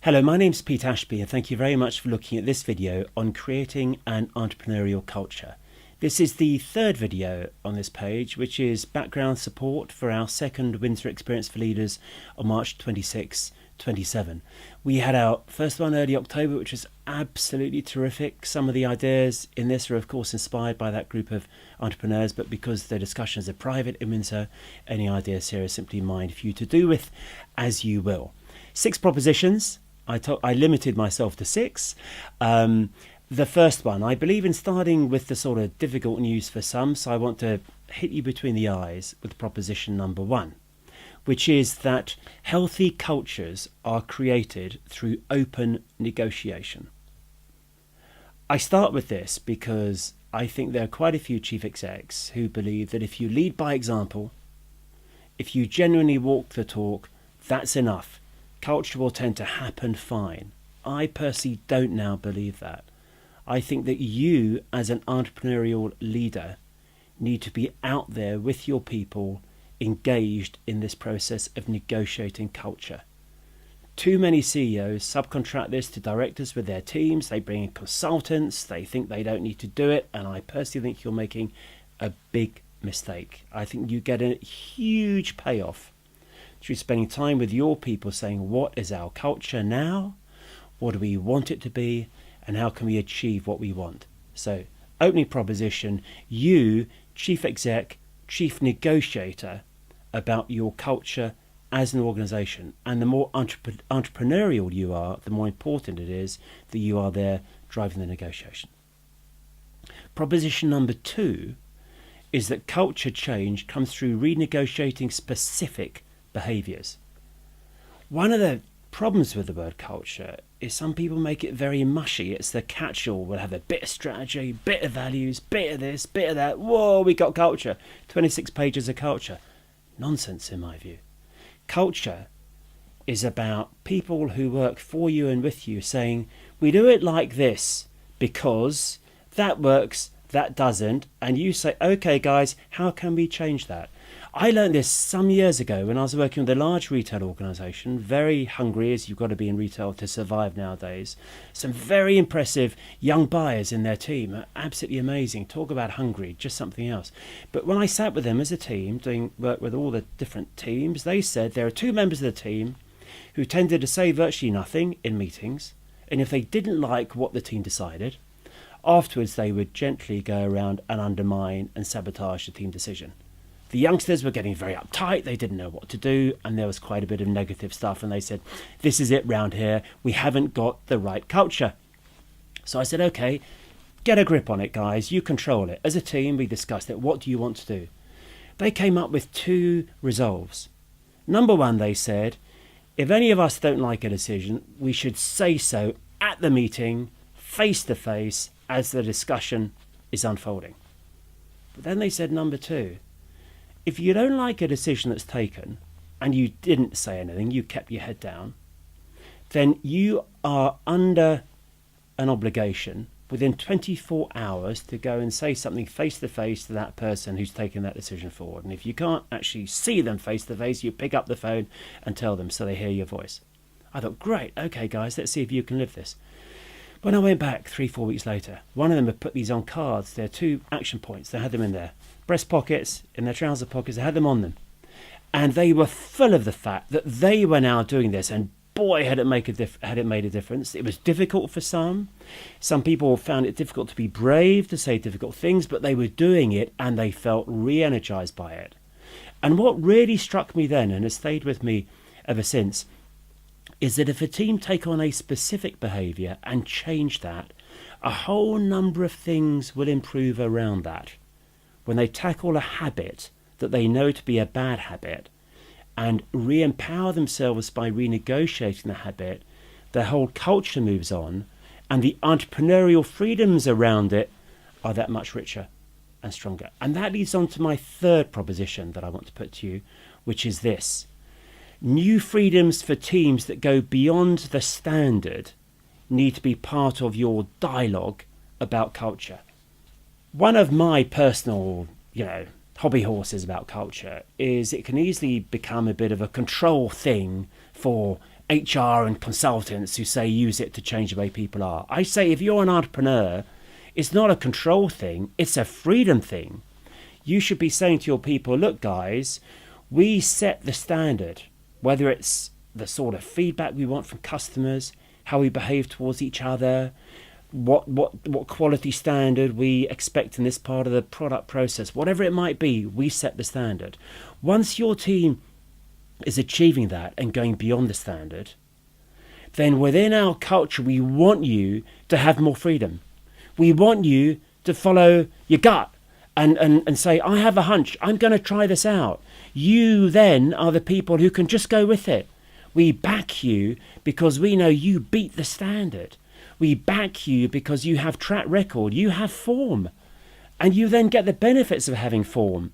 Hello, my name's Pete Ashby and thank you very much for looking at this video on creating an entrepreneurial culture. This is the third video on this page, which is background support for our second Windsor Experience for Leaders on March 26, 27. We had our first one early October, which was absolutely terrific. Some of the ideas in this are of course inspired by that group of entrepreneurs, but because the discussions are private in Windsor, any ideas here are simply mine for you to do with as you will. 6 propositions. I limited myself to 6. The first one, I believe in starting with the sort of difficult news for some, so I want to hit you between the eyes with proposition number 1, which is that healthy cultures are created through open negotiation. I start with this because I think there are quite a few chief execs who believe that if you lead by example, if you genuinely walk the talk, that's enough. Culture will tend to happen fine. I personally don't now believe that. I think that you, as an entrepreneurial leader, need to be out there with your people, engaged in this process of negotiating culture. Too many CEOs subcontract this to directors with their teams. They bring in consultants. They think they don't need to do it. And I personally think you're making a big mistake. I think you get a huge payoff through spending time with your people saying, what is our culture now? What do we want it to be? And how can we achieve what we want? So, opening proposition, you, chief exec, chief negotiator, about your culture as an organization. And the more entrepreneurial you are, the more important it is that you are there driving the negotiation. Proposition number 2 is that culture change comes through renegotiating specific behaviours. One of the problems with the word culture is some people make it very mushy. It's the catch-all. We'll have a bit of strategy, bit of values, bit of this, bit of that. Whoa, we got culture. 26 pages of culture. Nonsense in my view. Culture is about people who work for you and with you saying, we do it like this because that works, that doesn't. And you say, okay guys, how can we change that? I learned this some years ago when I was working with a large retail organisation, very hungry as you've got to be in retail to survive nowadays. Some very impressive young buyers in their team, absolutely amazing. Talk about hungry, just something else. But when I sat with them as a team, doing work with all the different teams, they said there are 2 members of the team who tended to say virtually nothing in meetings, and if they didn't like what the team decided, afterwards they would gently go around and undermine and sabotage the team decision. The youngsters were getting very uptight, they didn't know what to do, and there was quite a bit of negative stuff, and they said, this is it round here, we haven't got the right culture. So I said, okay, get a grip on it guys, you control it. As a team we discussed it, what do you want to do? They came up with 2 resolves. Number 1, they said, if any of us don't like a decision, we should say so at the meeting, face to face, as the discussion is unfolding. But then they said number 2, if you don't like a decision that's taken and you didn't say anything, you kept your head down, then you are under an obligation within 24 hours to go and say something face to face to that person who's taken that decision forward. And if you can't actually see them face to face, you pick up the phone and tell them so they hear your voice. I thought, great, okay guys, let's see if you can live this. When I went back 3-4 weeks later, one of them had put these on cards. There are 2 action points. They had them in their breast pockets, in their trouser pockets. They had them on them. And they were full of the fact that they were now doing this. And boy, had it made a difference. It was difficult for some. Some people found it difficult to be brave, to say difficult things, but they were doing it and they felt re-energized by it. And what really struck me then, and has stayed with me ever since, is that if a team take on a specific behaviour and change that, a whole number of things will improve around that. When they tackle a habit that they know to be a bad habit and re-empower themselves by renegotiating the habit, their whole culture moves on and the entrepreneurial freedoms around it are that much richer and stronger. And that leads on to my 3rd proposition that I want to put to you, which is this. New freedoms for teams that go beyond the standard need to be part of your dialogue about culture. One of my personal, hobby horses about culture is it can easily become a bit of a control thing for HR and consultants who say use it to change the way people are. I say if you're an entrepreneur, it's not a control thing, it's a freedom thing. You should be saying to your people, look guys, we set the standard, whether it's the sort of feedback we want from customers, how we behave towards each other, what quality standard we expect in this part of the product process, whatever it might be, we set the standard. Once your team is achieving that and going beyond the standard, then within our culture, we want you to have more freedom. We want you to follow your gut and say, I have a hunch, I'm going to try this out. You then are the people who can just go with it. We back you because we know you beat the standard. We back you because you have track record, you have form. And you then get the benefits of having form,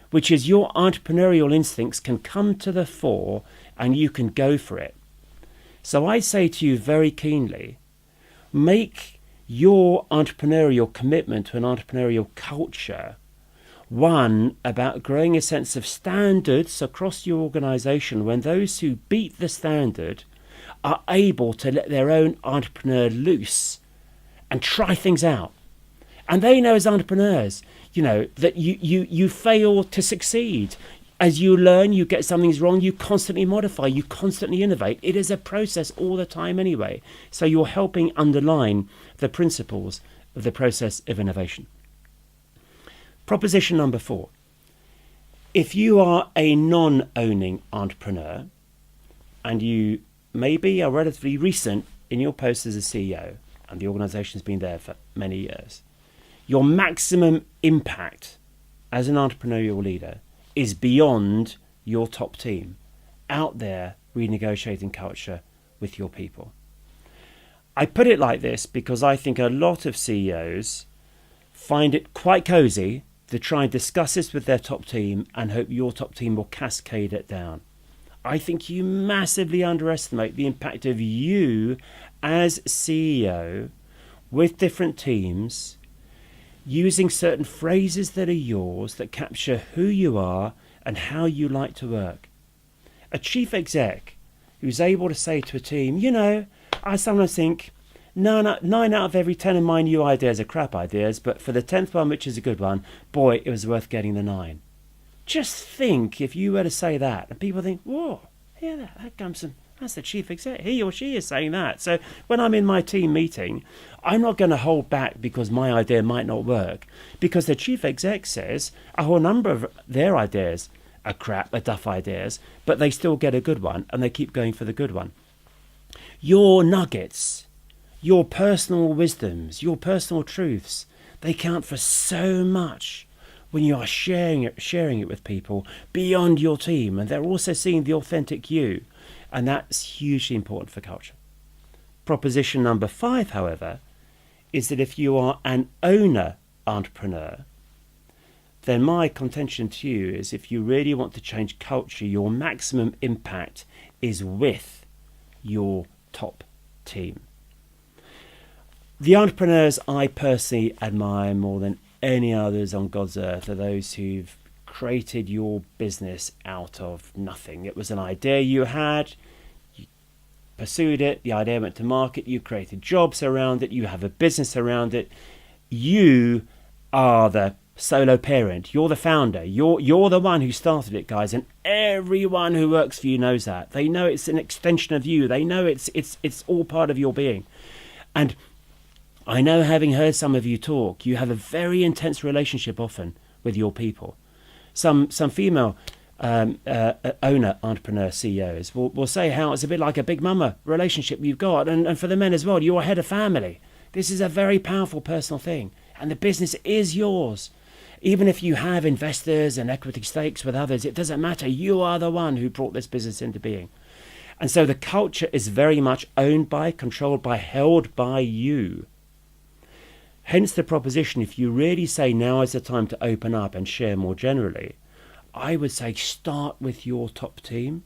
which is your entrepreneurial instincts can come to the fore and you can go for it. So I say to you very keenly, make your entrepreneurial commitment to an entrepreneurial culture one about growing a sense of standards across your organisation when those who beat the standard are able to let their own entrepreneur loose and try things out. And they know as entrepreneurs, that you fail to succeed. As you learn, you get something's wrong, you constantly modify, you constantly innovate. It is a process all the time anyway. So you're helping underline the principles of the process of innovation. Proposition number 4. If you are a non-owning entrepreneur and you maybe are relatively recent in your post as a CEO and the organisation's been there for many years, your maximum impact as an entrepreneurial leader is beyond your top team, out there renegotiating culture with your people. I put it like this because I think a lot of CEOs find it quite cosy to try and discuss this with their top team and hope your top team will cascade it down. I think you massively underestimate the impact of you as CEO with different teams, using certain phrases that are yours that capture who you are and how you like to work. A chief exec who's able to say to a team, I sometimes think 9 out of every 10 of my new ideas are crap ideas, but for the 10th one, which is a good one, boy, it was worth getting the 9. Just think if you were to say that and people think, whoa, yeah, that comes from, that's the chief exec. He or she is saying that. So when I'm in my team meeting, I'm not going to hold back because my idea might not work, because the chief exec says a whole number of their ideas are crap, are duff ideas, but they still get a good one and they keep going for the good one. Your nuggets, your personal wisdoms, your personal truths, they count for so much when you are sharing it with people beyond your team, and they're also seeing the authentic you, and that's hugely important for culture. Proposition number 5, however, is that if you are an owner entrepreneur, then my contention to you is if you really want to change culture, your maximum impact is with your top team. The entrepreneurs I personally admire more than any others on God's earth are those who've created your business out of nothing. It was an idea you had, you pursued it, the idea went to market, you created jobs around it, you have a business around it. You are the solo parent, you're the founder, you're the one who started it, guys, and everyone who works for you knows that. They know it's an extension of you. They know it's all part of your being. And I know, having heard some of you talk, you have a very intense relationship often with your people. Some female owner entrepreneur CEOs will say how it's a bit like a big mama relationship you've got, and for the men as well, you're head of family. This is a very powerful personal thing, and the business is yours. Even if you have investors and equity stakes with others, it doesn't matter. You are the one who brought this business into being. And so the culture is very much owned by, controlled by, held by you. Hence the proposition, if you really say now is the time to open up and share more generally, I would say start with your top team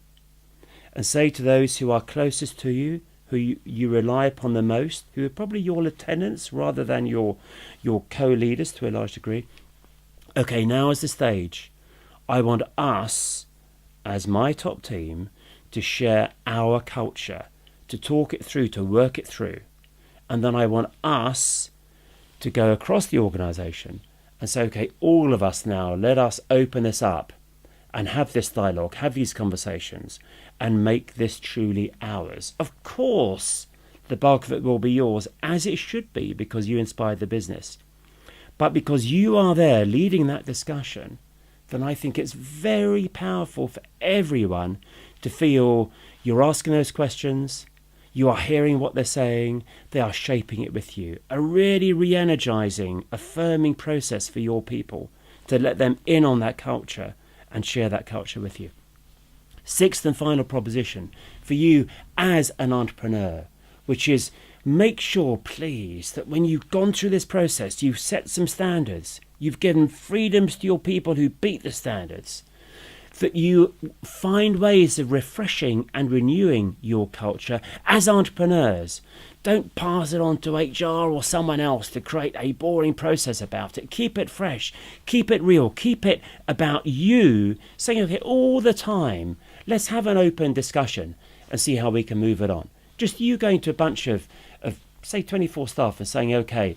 and say to those who are closest to you, who you rely upon the most, who are probably your lieutenants rather than your co-leaders to a large degree, okay, now is the stage. I want us, as my top team, to share our culture, to talk it through, to work it through. And then I want us to go across the organisation and say, okay, all of us now, let us open this up and have this dialogue, have these conversations, and make this truly ours. Of course, the bulk of it will be yours, as it should be, because you inspired the business. But because you are there leading that discussion, then I think it's very powerful for everyone to feel you're asking those questions, you are hearing what they're saying, they are shaping it with you. A really re-energizing, affirming process for your people to let them in on that culture and share that culture with you. Sixth and final proposition for you as an entrepreneur, which is make sure, please, that when you've gone through this process, you've set some standards, you've given freedoms to your people who beat the standards, that you find ways of refreshing and renewing your culture as entrepreneurs. Don't pass it on to HR or someone else to create a boring process about it. Keep it fresh, keep it real, keep it about you, saying, okay, all the time, let's have an open discussion and see how we can move it on. Just you going to a bunch of say 24 staff and saying, okay,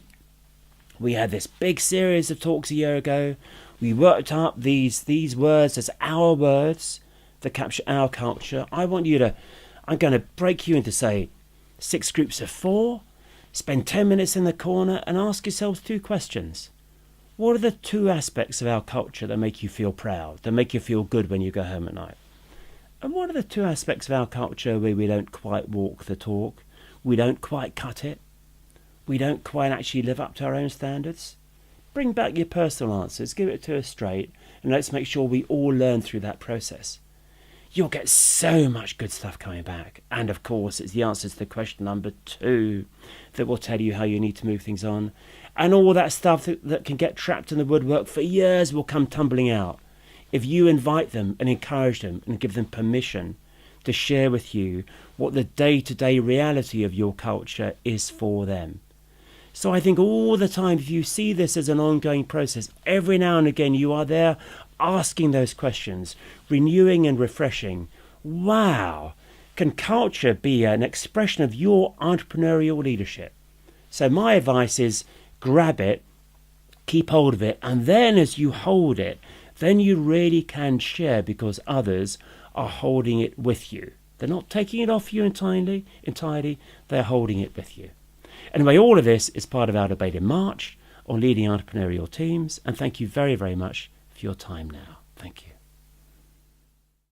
we had this big series of talks a year ago. We worked up these words as our words that capture our culture. I'm going to break you into, say, 6 groups of 4, spend 10 minutes in the corner and ask yourselves 2 questions. What are the 2 aspects of our culture that make you feel proud, that make you feel good when you go home at night? And what are the 2 aspects of our culture where we don't quite walk the talk, we don't quite cut it, we don't quite actually live up to our own standards? Bring back your personal answers, give it to us straight, and let's make sure we all learn through that process. You'll get so much good stuff coming back. And of course, it's the answers to question number 2 that will tell you how you need to move things on. And all that stuff that can get trapped in the woodwork for years will come tumbling out if you invite them and encourage them and give them permission to share with you what the day-to-day reality of your culture is for them. So I think all the time, if you see this as an ongoing process, every now and again you are there asking those questions, renewing and refreshing. Wow, can culture be an expression of your entrepreneurial leadership? So my advice is grab it, keep hold of it, and then as you hold it, then you really can share because others are holding it with you. They're not taking it off you entirely, they're holding it with you. Anyway, all of this is part of our debate in March on leading entrepreneurial teams, and thank you very, very much for your time now. Thank you.